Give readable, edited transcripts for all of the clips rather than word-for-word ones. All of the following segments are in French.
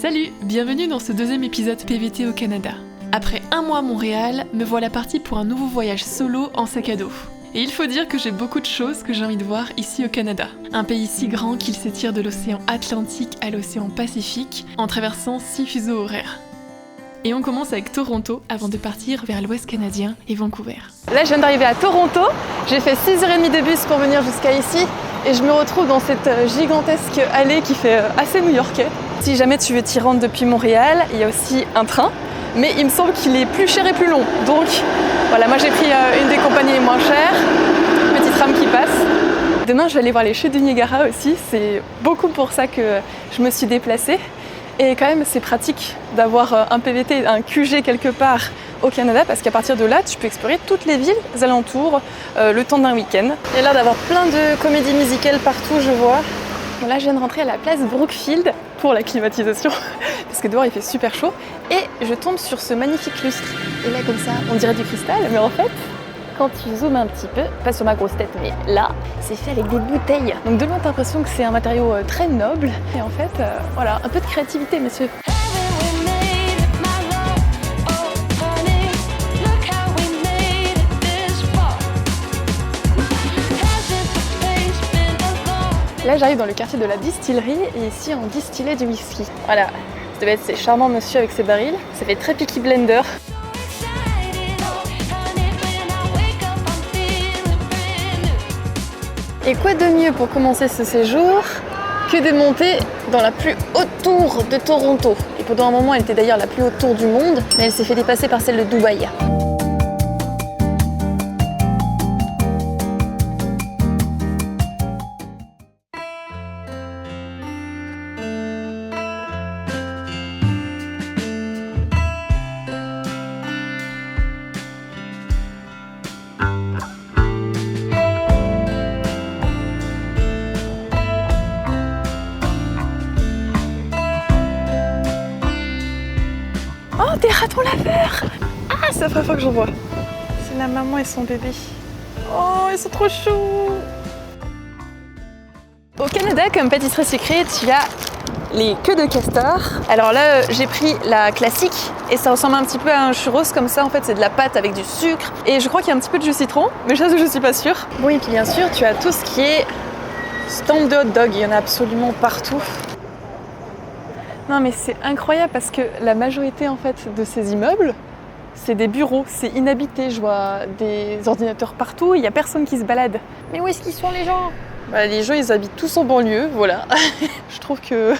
Salut, bienvenue dans ce deuxième épisode PVT au Canada. Après un mois à Montréal, me voilà partie pour un nouveau voyage solo en sac à dos. Et il faut dire que j'ai beaucoup de choses que j'ai envie de voir ici au Canada. Un pays si grand qu'il s'étire de l'océan Atlantique à l'océan Pacifique en traversant 6 fuseaux horaires. Et on commence avec Toronto avant de partir vers l'ouest canadien et Vancouver. Là, je viens d'arriver à Toronto. J'ai fait 6h30 de bus pour venir jusqu'à ici et je me retrouve dans cette gigantesque allée qui fait assez new-yorkais. Si jamais tu veux t'y rendre depuis Montréal, il y a aussi un train, mais il me semble qu'il est plus cher et plus long. Donc voilà, moi j'ai pris une des compagnies les moins chères, petite tram qui passe. Demain, je vais aller voir les chutes du Niagara aussi. C'est beaucoup pour ça que je me suis déplacée. Et quand même, c'est pratique d'avoir un PVT, un QG quelque part au Canada, parce qu'à partir de là, tu peux explorer toutes les villes alentours le temps d'un week-end. Il y a l'air d'avoir plein de comédies musicales partout, je vois. Bon, là, je viens de rentrer à la place Brookfield pour la climatisation, parce que dehors, il fait super chaud. Et je tombe sur ce magnifique lustre. Et là, comme ça, on dirait du cristal, mais en fait, quand tu zoomes un petit peu, pas sur ma grosse tête, mais là, c'est fait avec des bouteilles. Donc de loin, t'as l'impression que c'est un matériau très noble. Et en fait, voilà, un peu de créativité, messieurs. Là, j'arrive dans le quartier de la distillerie et ici, on distillait du whisky. Voilà, ça devait être ces charmants monsieur avec ses barils. Ça fait très Peaky Blender. Et quoi de mieux pour commencer ce séjour que de monter dans la plus haute tour de Toronto. Et pendant un moment, elle était d'ailleurs la plus haute tour du monde, mais elle s'est fait dépasser par celle de Dubaï. Oh, des ratons laveurs! Ah, c'est la première fois que j'en vois. C'est la maman et son bébé. Oh, ils sont trop choux! Au Canada, comme pâtisserie sucrée, tu as les queues de castor. Alors là, j'ai pris la classique et ça ressemble un petit peu à un churros comme ça. En fait, c'est de la pâte avec du sucre et je crois qu'il y a un petit peu de jus citron, mais je suis pas sûre. Bon, et puis bien sûr, tu as tout ce qui est stand de hot dog. Il y en a absolument partout. Non mais c'est incroyable parce que la majorité en fait de ces immeubles, c'est des bureaux, c'est inhabité, je vois des ordinateurs partout, il n'y a personne qui se balade. Mais où est-ce qu'ils sont les gens ? Bah, les gens ils habitent tous en banlieue, voilà. Je trouve que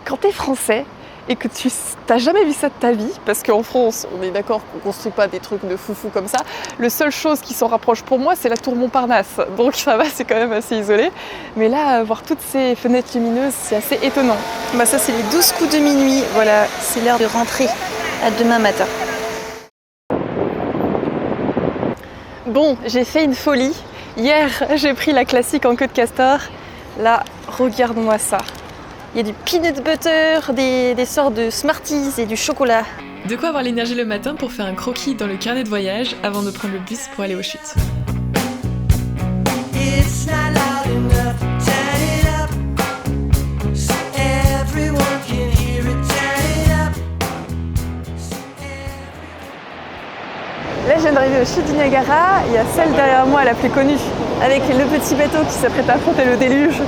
quand t'es français et que tu t'as jamais vu ça de ta vie, parce qu'en France on est d'accord qu'on construit pas des trucs de foufou comme ça, la seule chose qui s'en rapproche pour moi c'est la tour Montparnasse, donc ça va, c'est quand même assez isolé. Mais là, voir toutes ces fenêtres lumineuses, c'est assez étonnant. Bah ça c'est les 12 coups de minuit, voilà, c'est l'heure de rentrer à demain matin. Bon, j'ai fait une folie. Hier, j'ai pris la classique en queue de castor. Là, regarde-moi ça. Il y a du peanut butter, des sortes de Smarties et du chocolat. De quoi avoir l'énergie le matin pour faire un croquis dans le carnet de voyage avant de prendre le bus pour aller aux chutes. Là, je viens d'arriver aux chutes du Niagara. Il y a celle derrière moi, la plus connue, avec le petit bateau qui s'apprête à affronter le déluge.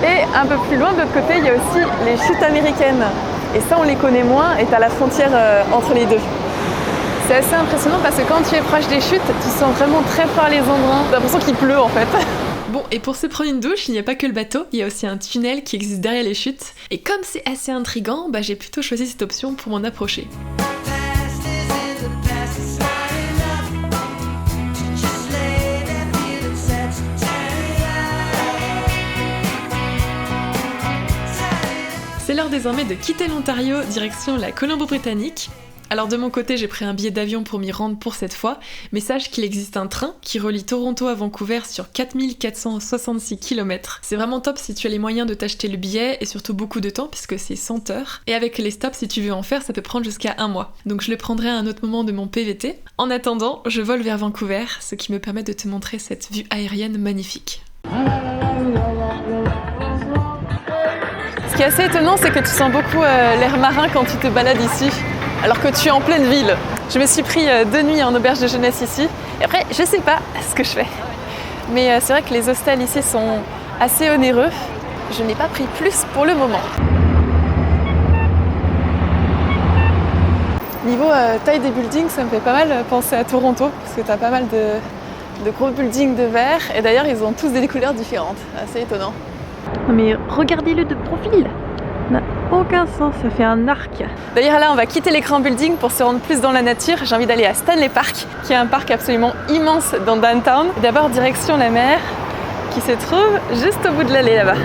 Et un peu plus loin, de l'autre côté, il y a aussi les chutes américaines. Et ça, on les connaît moins et t'as la frontière entre les deux. C'est assez impressionnant parce que quand tu es proche des chutes, tu sens vraiment très fort les embruns. T'as l'impression qu'il pleut en fait. Bon, et pour se prendre une douche, il n'y a pas que le bateau, il y a aussi un tunnel qui existe derrière les chutes. Et comme c'est assez intriguant, j'ai plutôt choisi cette option pour m'en approcher. C'est l'heure désormais de quitter l'Ontario, direction la Colombie-Britannique. Alors de mon côté, j'ai pris un billet d'avion pour m'y rendre pour cette fois, mais sache qu'il existe un train qui relie Toronto à Vancouver sur 4466 km. C'est vraiment top si tu as les moyens de t'acheter le billet et surtout beaucoup de temps puisque c'est 100 heures. Et avec les stops, si tu veux en faire, ça peut prendre jusqu'à un mois. Donc je le prendrai à un autre moment de mon PVT. En attendant, je vole vers Vancouver, ce qui me permet de te montrer cette vue aérienne magnifique. Ce qui est assez étonnant, c'est que tu sens beaucoup l'air marin quand tu te balades ici, alors que tu es en pleine ville. Je me suis pris 2 nuits en auberge de jeunesse ici, et après, je sais pas ce que je fais. Mais c'est vrai que les hostels ici sont assez onéreux. Je n'ai pas pris plus pour le moment. Niveau taille des buildings, ça me fait pas mal penser à Toronto, parce que tu as pas mal de gros buildings de verre, et d'ailleurs ils ont tous des couleurs différentes, assez étonnant. Mais regardez-le de profil, ça n'a aucun sens, ça fait un arc. D'ailleurs là on va quitter l'écran building pour se rendre plus dans la nature. J'ai envie d'aller à Stanley Park, qui est un parc absolument immense dans downtown. D'abord direction la mer, qui se trouve juste au bout de l'allée là-bas.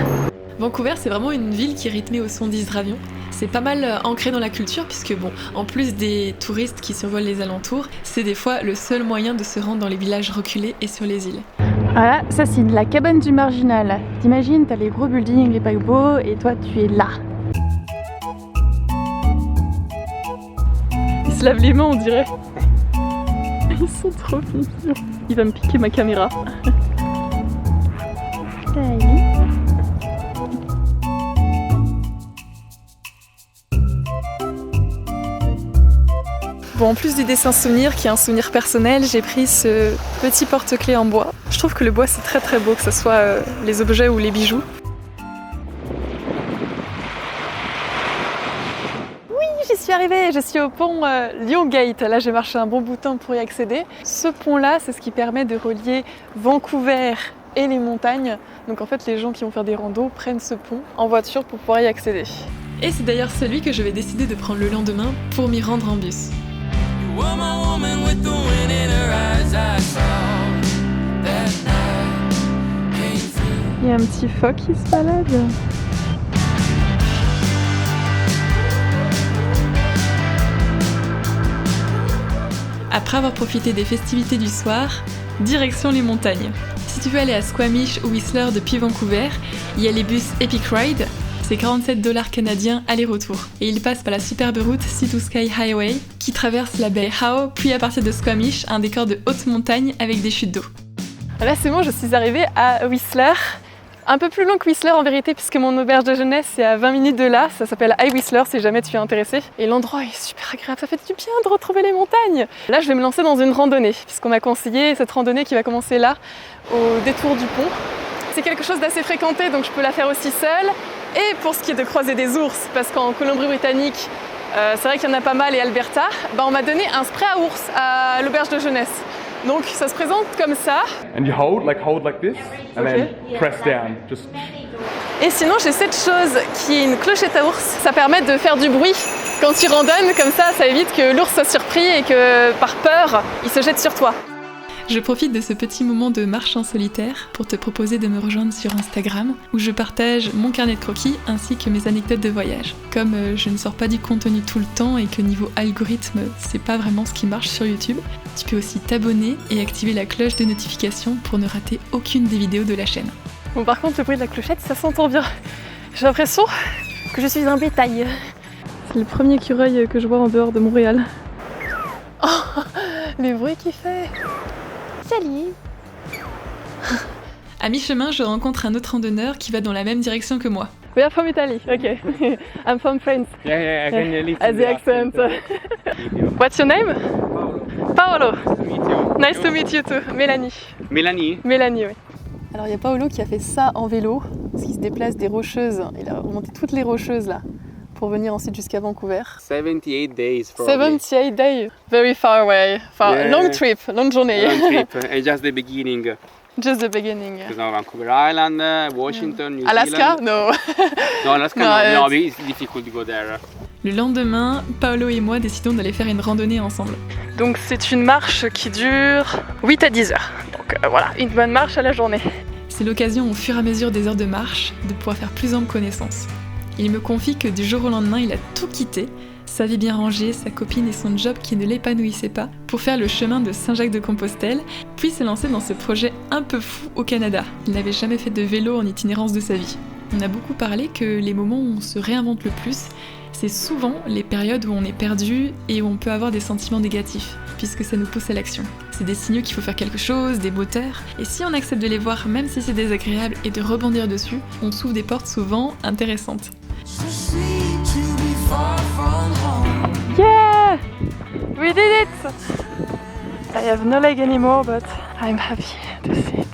Vancouver, c'est vraiment une ville qui est rythmée au son d'hydravion. C'est pas mal ancré dans la culture puisque bon, en plus des touristes qui survolent les alentours, c'est des fois le seul moyen de se rendre dans les villages reculés et sur les îles. Voilà, ça c'est la cabane du marginal. T'imagines, t'as les gros buildings, les paquebots, et toi tu es là. Ils se lavent les mains on dirait. Ils sont trop mignons. Il va me piquer ma caméra. Bon, en plus du dessin souvenir qui est un souvenir personnel, j'ai pris ce petit porte-clés en bois. Je trouve que le bois c'est très très beau, que ce soit les objets ou les bijoux. Oui, j'y suis arrivée, je suis au pont Lyon Gate. Là j'ai marché un bon bout de temps pour y accéder. Ce pont-là, c'est ce qui permet de relier Vancouver et les montagnes. Donc en fait les gens qui vont faire des randos prennent ce pont en voiture pour pouvoir y accéder. Et c'est d'ailleurs celui que je vais décider de prendre le lendemain pour m'y rendre en bus. Il y a un petit phoque qui se balade. Après avoir profité des festivités du soir, direction les montagnes. Si tu veux aller à Squamish ou Whistler depuis Vancouver, il y a les bus Epic Ride. C'est 47$ canadiens aller-retour. Et il passe par la superbe route Sea to Sky Highway qui traverse la baie Howe, puis à partir de Squamish, un décor de haute montagne avec des chutes d'eau. Là c'est bon, je suis arrivée à Whistler. Un peu plus long que Whistler en vérité, puisque mon auberge de jeunesse est à 20 minutes de là. Ça s'appelle High Whistler si jamais tu es intéressé. Et l'endroit est super agréable, ça fait du bien de retrouver les montagnes. Là je vais me lancer dans une randonnée, puisqu'on m'a conseillé cette randonnée qui va commencer là, au détour du pont. C'est quelque chose d'assez fréquenté, donc je peux la faire aussi seule. Et pour ce qui est de croiser des ours, parce qu'en Colombie-Britannique, c'est vrai qu'il y en a pas mal, et Alberta, on m'a donné un spray à ours à l'auberge de jeunesse. Donc ça se présente comme ça. And you hold like this, and then press down. Just... Et sinon j'ai cette chose qui est une clochette à ours. Ça permet de faire du bruit quand tu randonnes, comme ça évite que l'ours soit surpris et que par peur, il se jette sur toi. Je profite de ce petit moment de marche en solitaire pour te proposer de me rejoindre sur Instagram où je partage mon carnet de croquis ainsi que mes anecdotes de voyage. Comme je ne sors pas du contenu tout le temps et que niveau algorithme, c'est pas vraiment ce qui marche sur YouTube, tu peux aussi t'abonner et activer la cloche de notification pour ne rater aucune des vidéos de la chaîne. Bon, par contre, le bruit de la clochette, ça s'entend bien. J'ai l'impression que je suis un bétail. C'est le premier écureuil que je vois en dehors de Montréal. Oh, les bruits qu'il fait. Salut. À mi-chemin, je rencontre un autre randonneur qui va dans la même direction que moi. We are from Italy. Okay. I'm from France. Yeah, I can listen As the accent. What's your name? Paolo. Nice to meet you too. Mélanie. Mélanie. Mélanie, oui. Alors il y a Paolo qui a fait ça en vélo, parce qu'il se déplace des rocheuses. Il a remonté toutes les rocheuses là, pour venir ensuite jusqu'à Vancouver. 78 days probably. 78 days. Very far away. Yeah. Long trip, long journey. Long trip, and just the beginning. Just the beginning. Because now Vancouver Island, Washington, New Alaska? Zealand. No. No, Alaska, No, no, it's difficult to go there. Le lendemain, Paolo et moi décidons d'aller faire une randonnée ensemble. Donc c'est une marche qui dure 8 à 10 heures. Donc voilà, une bonne marche à la journée. C'est l'occasion au fur et à mesure des heures de marche de pouvoir faire plus ample connaissance. Il me confie que du jour au lendemain, il a tout quitté, sa vie bien rangée, sa copine et son job qui ne l'épanouissait pas, pour faire le chemin de Saint-Jacques-de-Compostelle, puis se lancer dans ce projet un peu fou au Canada. Il n'avait jamais fait de vélo en itinérance de sa vie. On a beaucoup parlé que les moments où on se réinvente le plus, c'est souvent les périodes où on est perdu et où on peut avoir des sentiments négatifs, puisque ça nous pousse à l'action. C'est des signaux qu'il faut faire quelque chose, des moteurs, et si on accepte de les voir même si c'est désagréable et de rebondir dessus, on s'ouvre des portes souvent intéressantes. We did it! I have no leg anymore, but I'm happy to see it.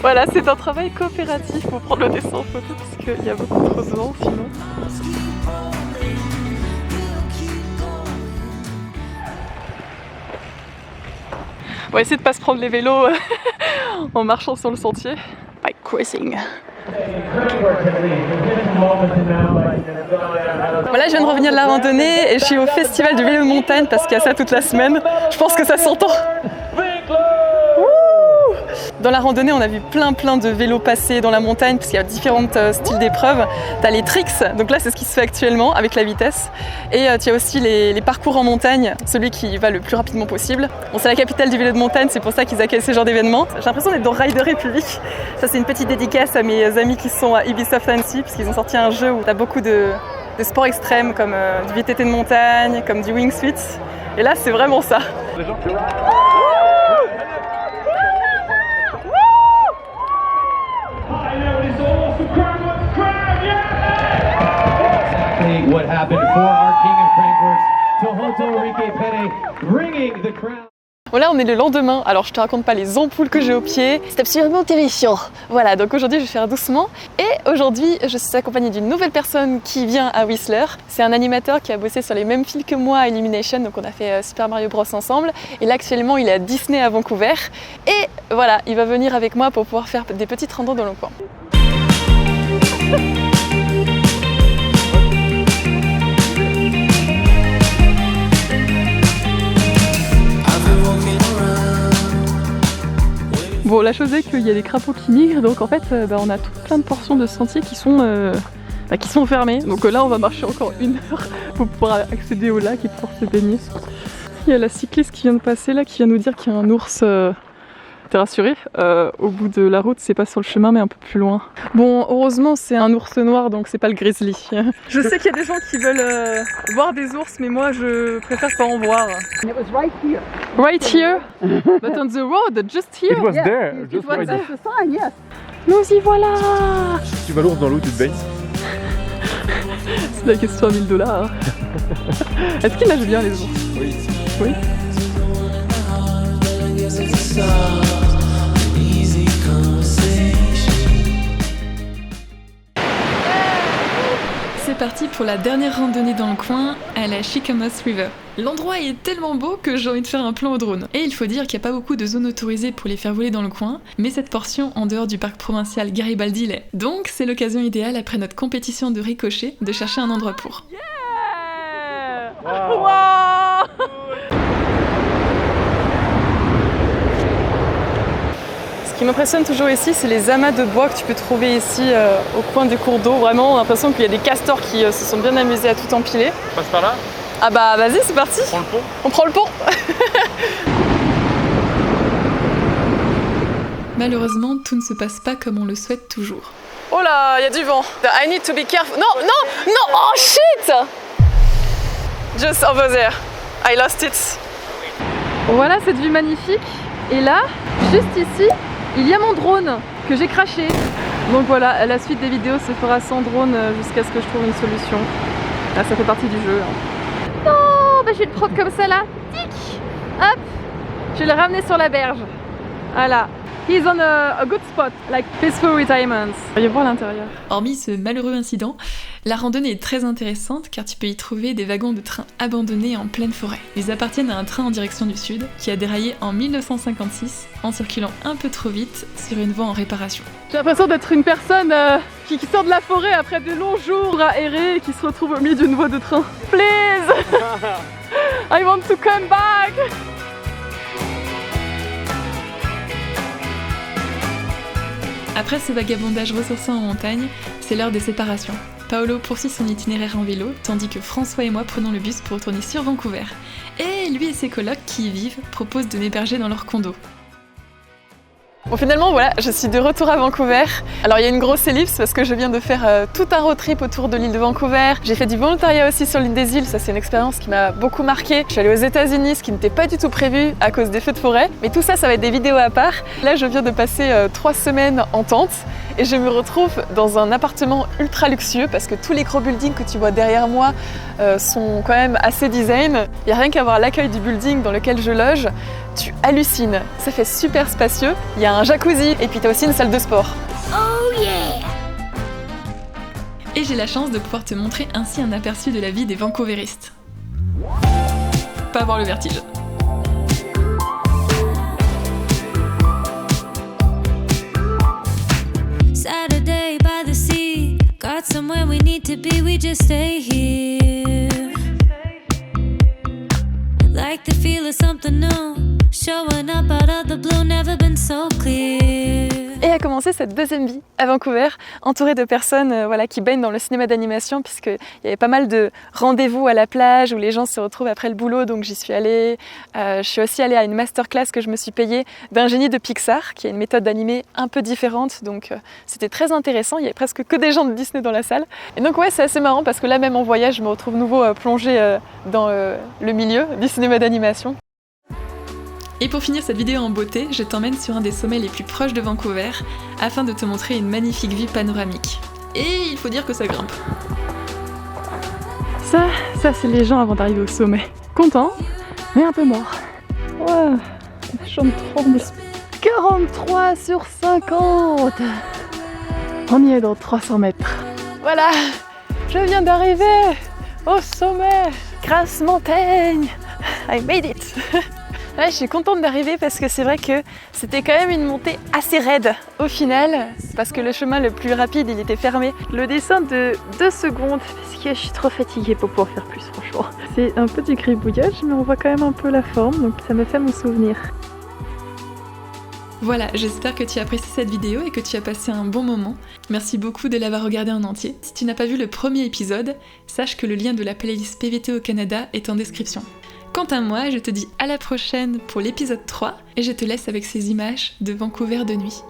Voilà, c'est un travail coopératif pour prendre le dessin en photo parce qu'il y a beaucoup trop de vent sinon. On va essayer de pas se prendre les vélos en marchant sur le sentier. By cruising. Voilà, je viens de revenir de la randonnée et je suis au festival du vélo de montagne parce qu'il y a ça toute la semaine. Je pense que ça s'entend. Dans la randonnée, on a vu plein de vélos passer dans la montagne parce qu'il y a différents styles d'épreuves. Tu as les tricks, donc là c'est ce qui se fait actuellement avec la vitesse. Et tu as aussi les parcours en montagne, celui qui va le plus rapidement possible. Bon, c'est la capitale du vélo de montagne, c'est pour ça qu'ils accueillent ce genre d'événements. J'ai l'impression d'être dans Rider Republic. Ça c'est une petite dédicace à mes amis qui sont à Ubisoft Annecy parce qu'ils ont sorti un jeu où tu as beaucoup de sports extrêmes comme du VTT de montagne, comme du wingsuit. Et là c'est vraiment ça. What happened for our king of crankworks, Tohoto Enrique Pene, bringing the crown. Bon là on est le lendemain, alors je te raconte pas les ampoules que j'ai aux pieds, c'est absolument terrifiant. Voilà, donc aujourd'hui je vais faire doucement et aujourd'hui je suis accompagnée d'une nouvelle personne qui vient à Whistler. C'est un animateur qui a bossé sur les mêmes fils que moi à Illumination, donc on a fait Super Mario Bros ensemble et là actuellement il est à Disney à Vancouver et voilà, il va venir avec moi pour pouvoir faire des petites randos dans le coin. Bon, la chose est qu'il y a des crapauds qui migrent, donc en fait on a plein de portions de sentiers qui sont fermées. Donc là on va marcher encore 1 heure pour pouvoir accéder au lac et pouvoir se baigner. Il y a la cycliste qui vient de passer là, qui vient nous dire qu'il y a un ours. T'es rassuré, au bout de la route, c'est pas sur le chemin mais un peu plus loin. Bon, heureusement c'est un ours noir donc c'est pas le grizzly. Je sais qu'il y a des gens qui veulent voir des ours mais moi je préfère pas en voir. It was right here. Right here? But on the road, just here? It was there, It just was right there. the sign, yes. Nous y voilà! Tu vas l'ours dans l'eau, tu te baignes. C'est la question à $1000. Est-ce qu'ils nagent bien les ours? Oui. Oui. C'est parti pour la dernière randonnée dans le coin, à la Chicamas River. L'endroit est tellement beau que j'ai envie de faire un plan au drone. Et il faut dire qu'il n'y a pas beaucoup de zones autorisées pour les faire voler dans le coin, mais cette portion en dehors du parc provincial Garibaldi l'est. Donc c'est l'occasion idéale après notre compétition de ricochet de chercher un endroit pour. Yeah! Wow. Wow! Ce qui m'impressionne toujours ici, c'est les amas de bois que tu peux trouver ici au coin du cours d'eau. Vraiment, on a l'impression qu'il y a des castors qui se sont bien amusés à tout empiler. On passe par là? Ah bah vas-y, c'est parti. On prend le pont? On prend le pont. Malheureusement, tout ne se passe pas comme on le souhaite toujours. Oh là, il y a du vent. I need to be careful. Non, non, non. Oh shit! Just over there. I lost it. Voilà cette vue magnifique. Et là, juste ici, il y a mon drone que j'ai craché. Donc voilà, la suite des vidéos se fera sans drone jusqu'à ce que je trouve une solution. Là, ça fait partie du jeu. Non, bah, je vais le prendre comme ça là. Tic. Hop. Je vais le ramener sur la berge. Voilà. He's on a good spot, like peaceful retirement. Voyez voir l'intérieur. Hormis ce malheureux incident, la randonnée est très intéressante car tu peux y trouver des wagons de train abandonnés en pleine forêt. Ils appartiennent à un train en direction du sud qui a déraillé en 1956 en circulant un peu trop vite sur une voie en réparation. J'ai l'impression d'être une personne qui sort de la forêt après de longs jours à errer et qui se retrouve au milieu d'une voie de train. Please! I want to come back! Après ce vagabondage ressourçant en montagne, c'est l'heure des séparations. Paolo poursuit son itinéraire en vélo, tandis que François et moi prenons le bus pour retourner sur Vancouver. Et lui et ses colocs qui y vivent proposent de m'héberger dans leur condo. Bon finalement voilà, je suis de retour à Vancouver. Alors il y a une grosse ellipse parce que je viens de faire tout un road trip autour de l'île de Vancouver. J'ai fait du volontariat aussi sur l'île des îles, ça c'est une expérience qui m'a beaucoup marquée. Je suis allée aux États-Unis, ce qui n'était pas du tout prévu à cause des feux de forêt. Mais tout ça, ça va être des vidéos à part. Là je viens de passer 3 semaines en tente et je me retrouve dans un appartement ultra luxueux parce que tous les gros buildings que tu vois derrière moi sont quand même assez design. Il n'y a rien qu'à voir l'accueil du building dans lequel je loge. Tu hallucines, ça fait super spacieux, il y a un jacuzzi et puis tu as aussi une salle de sport. Oh yeah! Et j'ai la chance de pouvoir te montrer ainsi un aperçu de la vie des Vancouveristes. Pas avoir le vertige. Saturday by the sea, got somewhere we need to be, we just stay here. Like the feel of something new, showing up out of the blue, never been so clear. Et a commencé cette deuxième vie à Vancouver, entourée de personnes voilà, qui baignent dans le cinéma d'animation, puisqu'il y avait pas mal de rendez-vous à la plage où les gens se retrouvent après le boulot, donc j'y suis allée. Je suis aussi allée à une masterclass que je me suis payée d'un génie de Pixar, qui a une méthode d'animé un peu différente, donc c'était très intéressant, il y avait presque que des gens de Disney dans la salle. Et donc ouais, c'est assez marrant parce que là même en voyage, je me retrouve nouveau plongée dans le milieu du cinéma d'animation. Et pour finir cette vidéo en beauté, je t'emmène sur un des sommets les plus proches de Vancouver afin de te montrer une magnifique vue panoramique. Et il faut dire que ça grimpe. Ça c'est les gens avant d'arriver au sommet. Contents, mais un peu morts. Ouais, je me trompe. 43 sur 50. On y est dans 300 mètres. Voilà, je viens d'arriver au sommet. Grass Mountain, I made it. Ouais, je suis contente d'arriver parce que c'est vrai que c'était quand même une montée assez raide au final, parce que le chemin le plus rapide il était fermé. Le dessin de 2 secondes parce que je suis trop fatiguée pour pouvoir faire plus franchement. C'est un peu du gribouillage mais on voit quand même un peu la forme donc ça me fait mon souvenir. Voilà, j'espère que tu as apprécié cette vidéo et que tu as passé un bon moment. Merci beaucoup de l'avoir regardé en entier. Si tu n'as pas vu le premier épisode, sache que le lien de la playlist PVT au Canada est en description. Quant à moi, je te dis à la prochaine pour l'épisode 3 et je te laisse avec ces images de Vancouver de nuit.